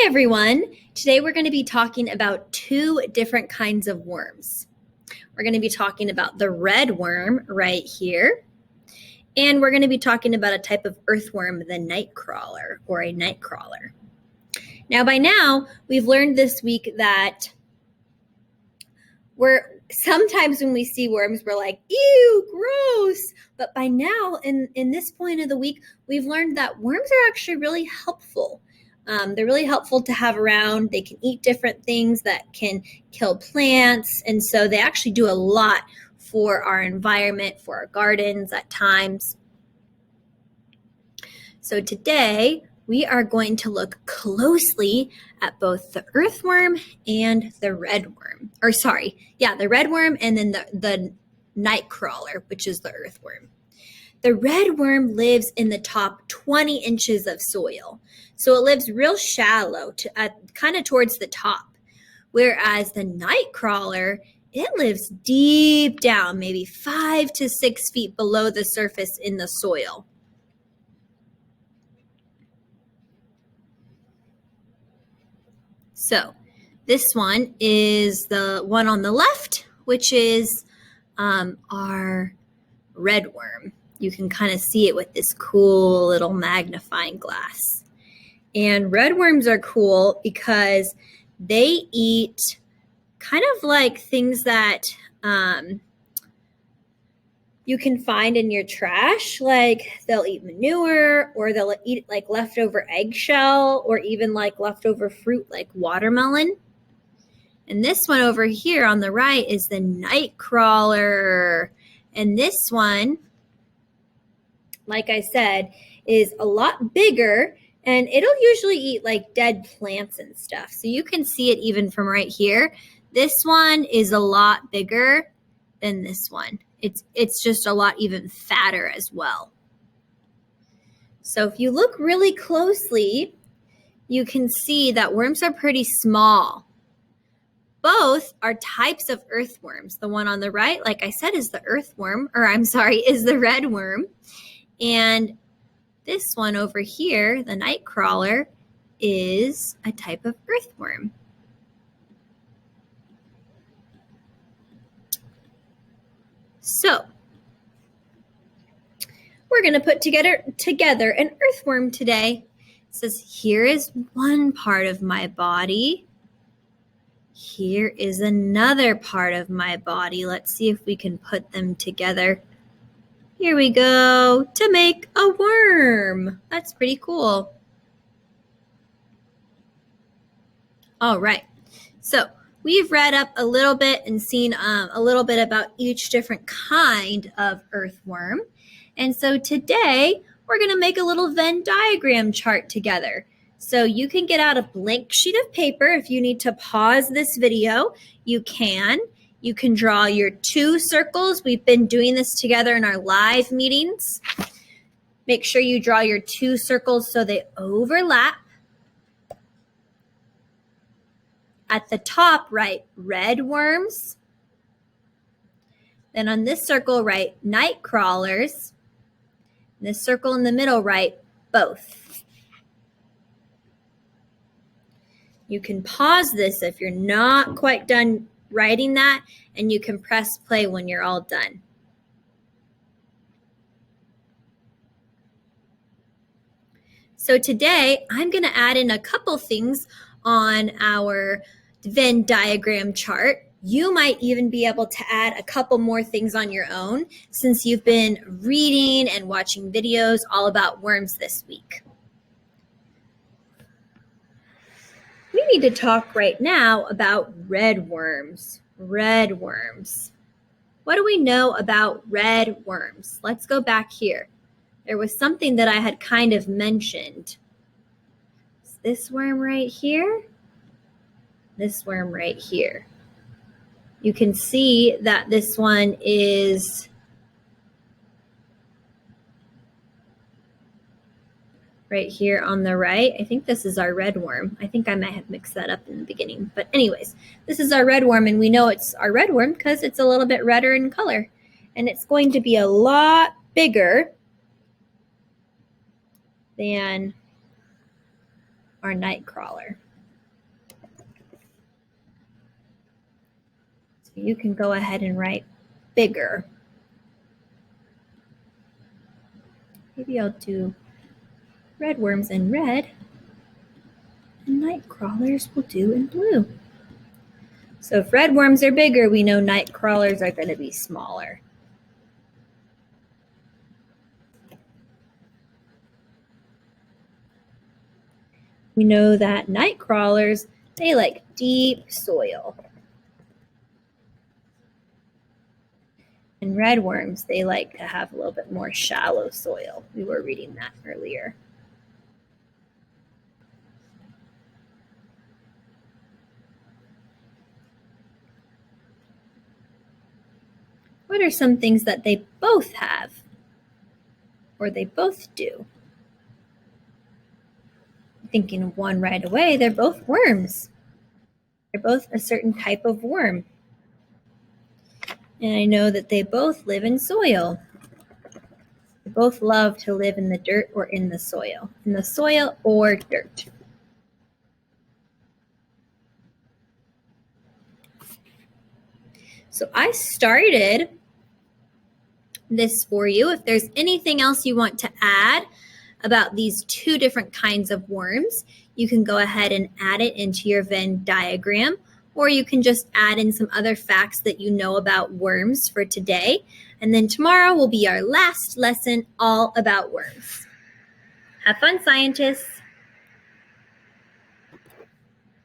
Hey everyone, today we're going to be talking about two different kinds of worms. We're going to be talking about the red worm right here, and we're going to be talking about a type of earthworm, the night crawler or a night crawler. Now by now, we've learned this week that sometimes when we see worms, we're like, ew, gross. But by now, in this point of the week, we've learned that worms are actually really helpful. They're really helpful to have around. They can eat different things that can kill plants. And so they actually do a lot for our environment, for our gardens at times. So today we are going to look closely at both the earthworm and the red worm. The red worm and then the night crawler, which is the earthworm. The red worm lives in the top 20 inches of soil. So it lives real shallow, kind of towards the top. Whereas the night crawler, it lives deep down, maybe 5 to 6 feet below the surface in the soil. So this one is the one on the left, which is our red worm. You can kind of see it with this cool little magnifying glass. And red worms are cool because they eat kind of like things that you can find in your trash. Like they'll eat manure, or they'll eat like leftover eggshell, or even like leftover fruit like watermelon. And this one over here on the right is the night crawler. And this one, like I said, is a lot bigger, and it'll usually eat like dead plants and stuff. So you can see it even from right here. This one is a lot bigger than this one. It's just a lot even fatter as well. So if you look really closely, you can see that worms are pretty small. Both are types of earthworms. The one on the right, like I said, is the is the red worm. And this one over here, the night crawler, is a type of earthworm. So we're going to put together an earthworm today. It says, here is one part of my body. Here is another part of my body. Let's see if we can put them together. Here we go, to make a worm. That's pretty cool. All right, so we've read up a little bit and seen a little bit about each different kind of earthworm. And so today we're gonna make a little Venn diagram chart together. So you can get out a blank sheet of paper. If you need to pause this video, you can. You can draw your 2 circles. We've been doing this together in our live meetings. Make sure you draw your 2 circles so they overlap. At the top, write red worms. Then on this circle, write night crawlers. And this circle in the middle, write both. You can pause this if you're not quite done writing that, and you can press play when you're all done. So today I'm going to add in a couple things on our Venn diagram chart. You might even be able to add a couple more things on your own since you've been reading and watching videos all about worms this week. We need to talk right now about red worms. Red worms. What do we know about red worms? Let's go back here. There was something that I had kind of mentioned. Is this worm right here? This worm right here. You can see that this one is right here on the right. I think this is our red worm. I think I might have mixed that up in the beginning. But anyways, this is our red worm, and we know it's our red worm because it's a little bit redder in color. And it's going to be a lot bigger than our night crawler. So you can go ahead and write bigger. Maybe I'll do red worms in red, and night crawlers will do in blue. So if red worms are bigger, we know night crawlers are going to be smaller. We know that night crawlers, they like deep soil. And red worms, they like to have a little bit more shallow soil. We were reading that earlier. What are some things that they both have or they both do? Thinking of one right away, they're both worms. They're both a certain type of worm. And I know that they both live in soil. They both love to live in the dirt or in the soil or dirt. So I started this for you. If there's anything else you want to add about these two different kinds of worms, you can go ahead and add it into your Venn diagram, or you can just add in some other facts that you know about worms for today. And then tomorrow will be our last lesson all about worms. Have fun, scientists.